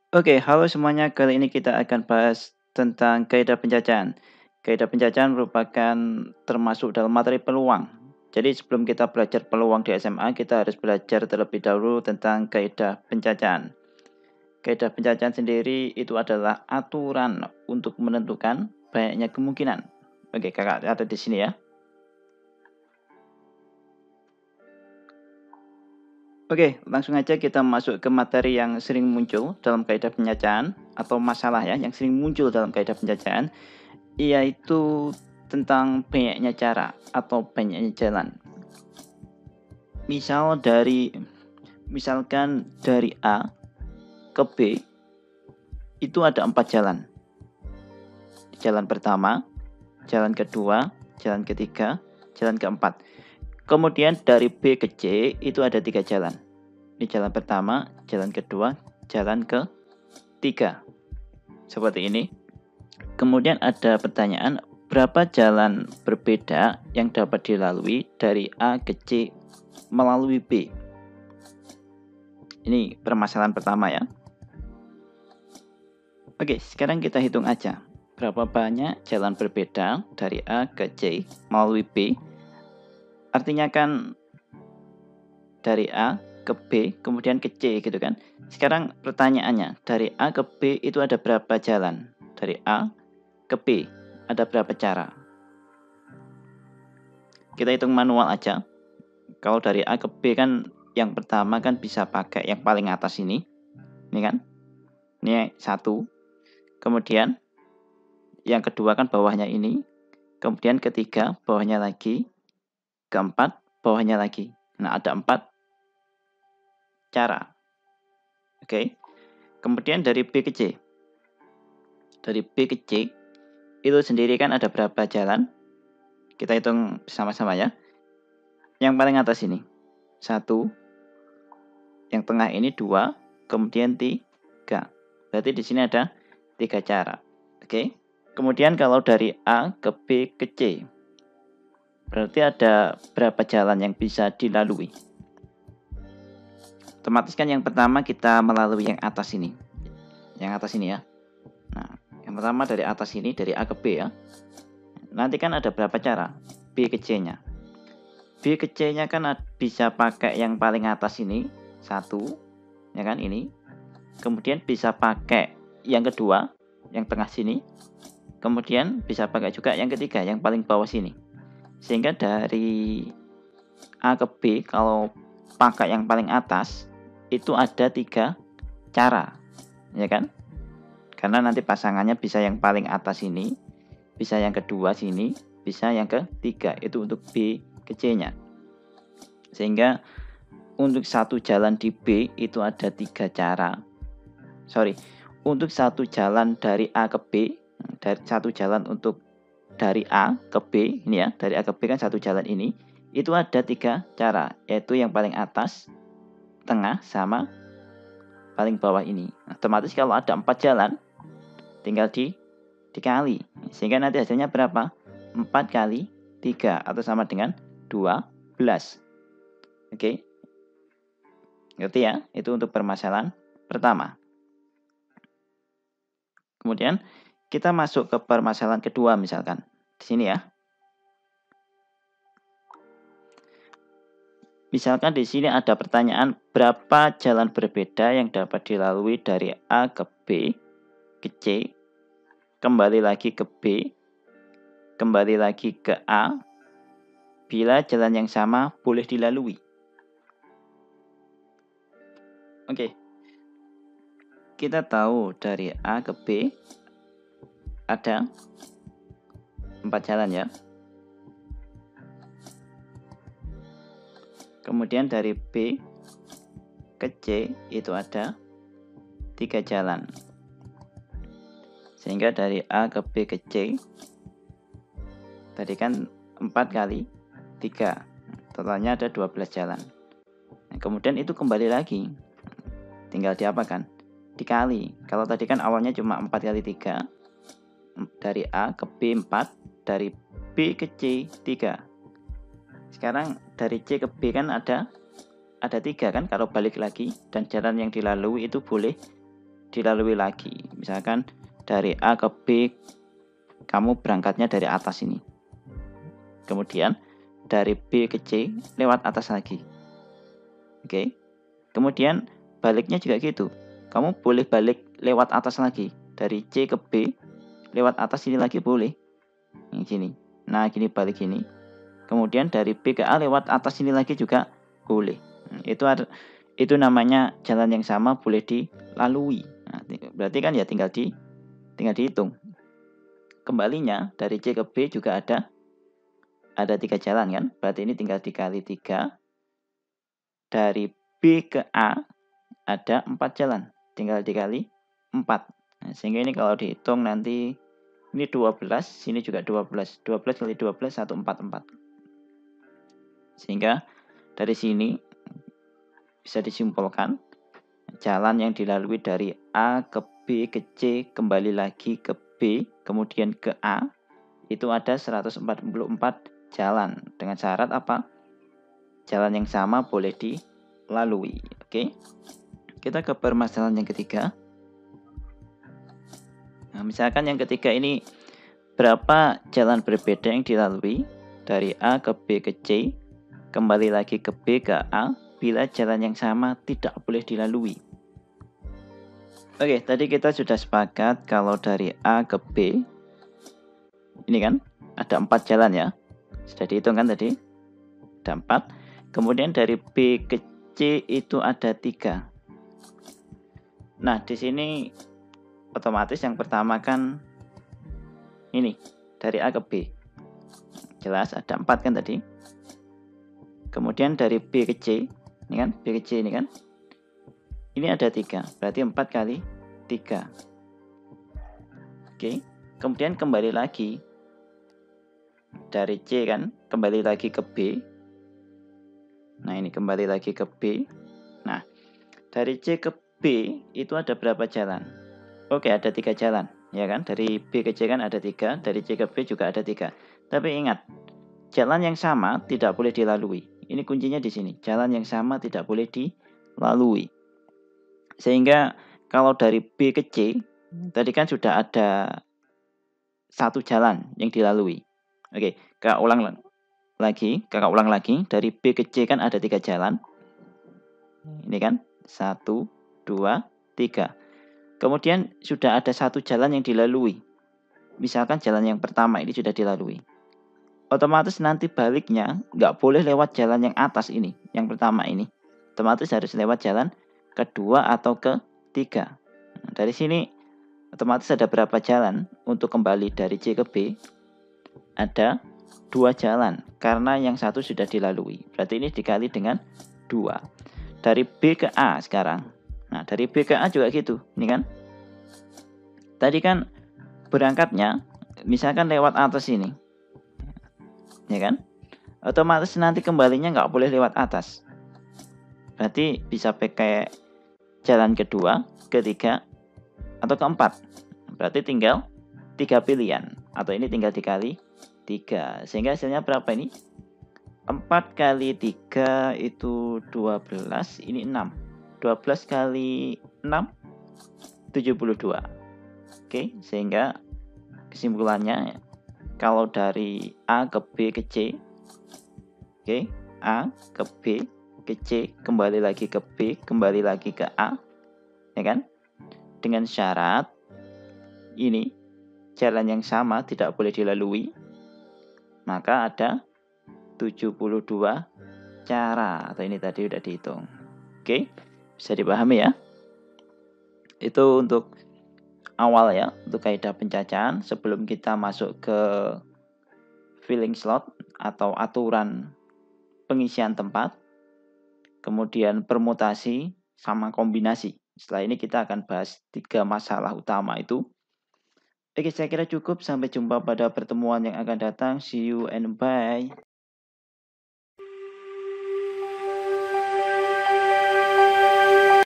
Oke, halo semuanya. Kali ini kita akan bahas tentang kaidah penjajahan. Kaidah penjajahan merupakan termasuk dalam materi peluang. Jadi sebelum kita belajar peluang di SMA, kita harus belajar terlebih dahulu tentang kaidah penjajahan. Kaidah penjajahan sendiri itu adalah aturan untuk menentukan banyaknya kemungkinan. Oke, kakak ada di sini ya. Oke, langsung aja kita masuk ke materi yang sering muncul dalam kaidah penjajahan atau masalah ya yang sering muncul dalam kaidah penjajahan, yaitu tentang banyaknya cara atau banyaknya jalan. Misalkan dari A ke B itu ada 4 jalan. Jalan pertama, jalan kedua, jalan ketiga, jalan keempat. Kemudian dari B ke C itu ada 3 jalan. Ini jalan pertama, jalan kedua, jalan ketiga. Seperti ini. Kemudian ada pertanyaan, berapa jalan berbeda yang dapat dilalui dari A ke C melalui B? Ini permasalahan pertama ya. Oke, sekarang kita hitung aja. Berapa banyak jalan berbeda dari A ke C melalui B? Artinya kan dari A ke B, kemudian ke C gitu kan. Sekarang pertanyaannya, dari A ke B itu ada berapa jalan? Dari A ke B, ada berapa cara? Kita hitung manual aja. Kalau dari A ke B kan yang pertama kan bisa pakai yang paling atas ini. Ini kan. Ini 1. Kemudian yang kedua kan bawahnya ini. Kemudian ketiga bawahnya lagi. Keempat bawahnya lagi. Nah, ada 4 cara. Oke. Kemudian dari B ke C. Dari B ke C itu sendiri kan ada berapa jalan? Kita hitung bersama-sama ya. Yang paling atas ini 1, yang tengah ini 2, kemudian 3. Berarti di sini ada 3 cara. Oke. Kemudian kalau dari A ke B ke C, berarti ada berapa jalan yang bisa dilalui? Otomatis kan yang pertama kita melalui yang atas ini. Yang atas ini ya. Nah, yang pertama dari atas ini, dari A ke B ya. Nanti kan ada berapa cara? B ke C-nya. B ke C-nya kan bisa pakai yang paling atas ini, 1, ya kan ini. Kemudian bisa pakai yang kedua, yang tengah sini. Kemudian bisa pakai juga yang ketiga, yang paling bawah sini. Sehingga dari A ke B kalau pakai yang paling atas itu ada 3 cara, ya kan? Karena nanti pasangannya bisa yang paling atas ini, bisa yang kedua sini, bisa yang ketiga. Itu untuk B ke C-nya. Sehingga untuk satu jalan di B itu ada 3 cara. Untuk satu jalan dari A ke B, dari satu jalan untuk dari A ke B ini ya, dari A ke B kan satu jalan ini, itu ada 3 cara, yaitu yang paling atas, tengah, sama paling bawah ini. Otomatis kalau ada 4 jalan, tinggal dikali, sehingga nanti hasilnya berapa? 4 kali 3 atau sama dengan 12. Oke, ngerti ya? Itu untuk permasalahan pertama. Kemudian kita masuk ke permasalahan kedua misalkan. Di sini ya. Misalkan di sini ada pertanyaan berapa jalan berbeda yang dapat dilalui dari A ke B ke C, kembali lagi ke B, kembali lagi ke A, bila jalan yang sama boleh dilalui. Oke. Kita tahu dari A ke B ada 4 jalan ya. Kemudian dari B ke C itu ada 3 jalan. Sehingga dari A ke B ke C tadi kan 4 kali 3. Totalnya ada 12 jalan. Nah, kemudian itu kembali lagi. Tinggal diapakan? Dikali. Kalau tadi kan awalnya cuma 4 kali 3. Dari A ke B 4, dari B ke C 3. Sekarang dari C ke B kan ada 3 kan kalau balik lagi, dan jalan yang dilalui itu boleh dilalui lagi. Misalkan dari A ke B, kamu berangkatnya dari atas ini. Kemudian dari B ke C lewat atas lagi. Oke. Kemudian baliknya juga gitu. Kamu boleh balik lewat atas lagi. Dari C ke B lewat atas ini lagi boleh. Ini gini. Nah, gini balik gini. Kemudian dari B ke A lewat atas ini lagi juga boleh. Itu namanya jalan yang sama boleh dilalui. Nah, berarti kan ya tinggal dihitung. Kembalinya dari C ke B juga ada 3 jalan kan? Berarti ini tinggal dikali 3. Dari B ke A ada 4 jalan. Tinggal dikali 4. Nah, sehingga ini kalau dihitung nanti ini 12, sini juga 12. 12 kali 12 144. Sehingga dari sini bisa disimpulkan jalan yang dilalui dari A ke B ke C kembali lagi ke B kemudian ke A itu ada 144 jalan. Dengan syarat apa? Jalan yang sama boleh dilalui. Oke. Kita ke permasalahan yang ketiga. Nah, misalkan yang ketiga ini berapa jalan berbeda yang dilalui dari A ke B ke C kembali lagi ke B ke A bila jalan yang sama tidak boleh dilalui. Oke, tadi kita sudah sepakat kalau dari A ke B ini kan ada 4 jalan ya. Sudah dihitung kan tadi? Ada 4. Kemudian dari B ke C itu ada 3. Nah, di sini otomatis yang pertama kan ini dari A ke B. Jelas ada 4 kan tadi. Kemudian dari B ke C, ini kan B ke C ini kan. Ini ada 3, berarti 4 kali 3. Oke. Kemudian kembali lagi dari C kan, kembali lagi ke B. Nah, ini kembali lagi ke B. Nah, dari C ke B itu ada berapa jalan? Oke, ada 3 jalan, ya kan? Dari B ke C kan ada 3, dari C ke B juga ada 3. Tapi ingat, jalan yang sama tidak boleh dilalui. Ini kuncinya di sini. Jalan yang sama tidak boleh dilalui. Sehingga kalau dari B ke C, tadi kan sudah ada 1 jalan yang dilalui. Oke, kakak ulang lagi. Dari B ke C kan ada 3 jalan. Ini kan 1, 2, 3. Kemudian sudah ada 1 jalan yang dilalui. Misalkan jalan yang pertama ini sudah dilalui. Otomatis nanti baliknya nggak boleh lewat jalan yang atas ini, yang pertama ini. Otomatis harus lewat jalan kedua atau ketiga. Nah, dari sini otomatis ada berapa jalan untuk kembali dari C ke B? Ada 2 jalan karena yang satu sudah dilalui. Berarti ini dikali dengan 2. Dari B ke A sekarang. Nah, dari B ke A juga gitu. Ini kan. Tadi kan berangkatnya misalkan lewat atas ini. Ya kan? Otomatis nanti kembalinya nggak boleh lewat atas. Berarti bisa pakai jalan kedua, ketiga, atau keempat. Berarti tinggal 3 pilihan. Atau ini tinggal dikali 3. Sehingga hasilnya berapa ini? 4 kali 3 itu 12. Ini 6. 12 kali 6, 72. Oke, sehingga kesimpulannya kalau dari A ke B ke C. Oke, A ke B ke C, kembali lagi ke B, kembali lagi ke A, ya kan? Dengan syarat ini jalan yang sama tidak boleh dilalui, maka ada 72 cara, atau ini tadi udah dihitung. Oke, bisa dipahami ya? Itu untuk awal ya, untuk kaidah pencacahan sebelum kita masuk ke filling slot atau aturan pengisian tempat. Kemudian permutasi sama kombinasi. Setelah ini kita akan bahas 3 masalah utama itu. Oke, saya kira cukup. Sampai jumpa pada pertemuan yang akan datang. See you and bye.